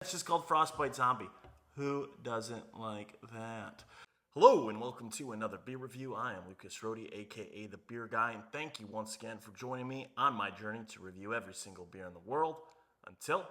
It's just called Frostbite Zombie. Who doesn't like that? Hello and welcome to another beer review. I am Lucas Rohde, aka The Beer Guy, and thank you once again for joining me on my journey to review every single beer in the world until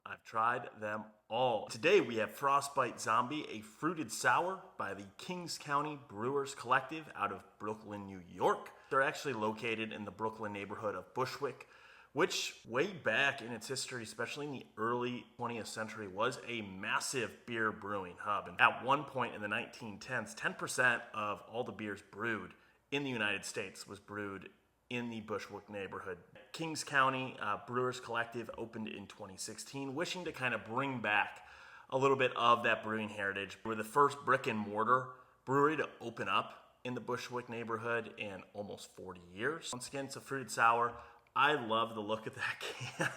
I've tried them all. Today we have Frostbite Zombie, a fruited sour by the Kings County Brewers Collective out of Brooklyn, New York. They're actually located in the Brooklyn neighborhood of Bushwick, which way back in its history, especially in the early 20th century, was a massive beer brewing hub. And at one point in the 1910s, 10% of all the beers brewed in the United States was brewed in the Bushwick neighborhood. Kings County Brewers Collective opened in 2016, wishing to kind of bring back a little bit of that brewing heritage. We were the first brick and mortar brewery to open up in the Bushwick neighborhood in almost 40 years. Once again, it's a fruited sour. I love the look of that can,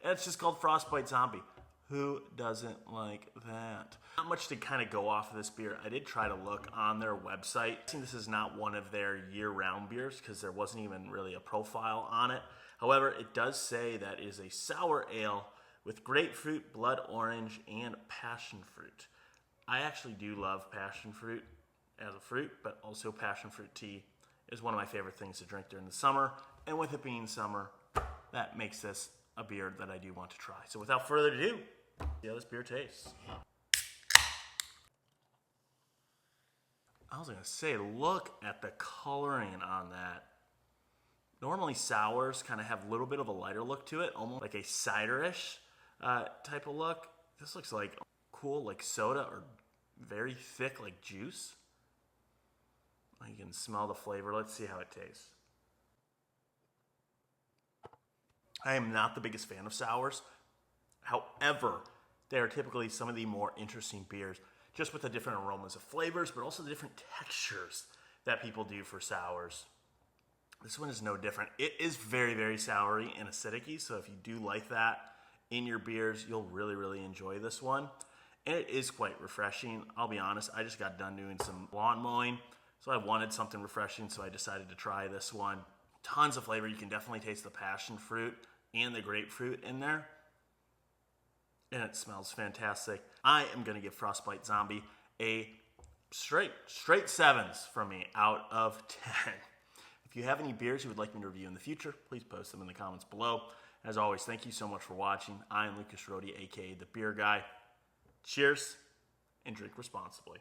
and it's just called Frostbite Zombie. Who doesn't like that? Not much to kind of go off of this beer. I did try to look on their website. I think this is not one of their year-round beers because there wasn't even really a profile on it. However, it does say that it is a sour ale with grapefruit, blood orange, and passion fruit. I actually do love passion fruit as a fruit, but also passion fruit tea is one of my favorite things to drink during the summer. And with it being summer, that makes this a beer that I do want to try. So without further ado, see how this beer tastes. I was going to say, look at the coloring on that. Normally sours kind of have a little bit of a lighter look to it, almost like a cider-ish type of look. This looks like cool, like soda or very thick, like juice. You can smell the flavor. Let's see how it tastes. I am not the biggest fan of sours. However, they are typically some of the more interesting beers, just with the different aromas of flavors, but also the different textures that people do for sours. This one is no different. It is very, very soury and acidic-y, so if you do like that in your beers, you'll really, really enjoy this one. And it is quite refreshing. I'll be honest, I just got done doing some lawn mowing, so I wanted something refreshing, so I decided to try this one. Tons of flavor. You can definitely taste the passion fruit and the grapefruit in there. And it smells fantastic. I am going to give Frostbite Zombie a straight 7s from me out of 10. If you have any beers you would like me to review in the future, please post them in the comments below. As always, thank you so much for watching. I am Lucas Rohde, aka The Beer Guy. Cheers, and drink responsibly.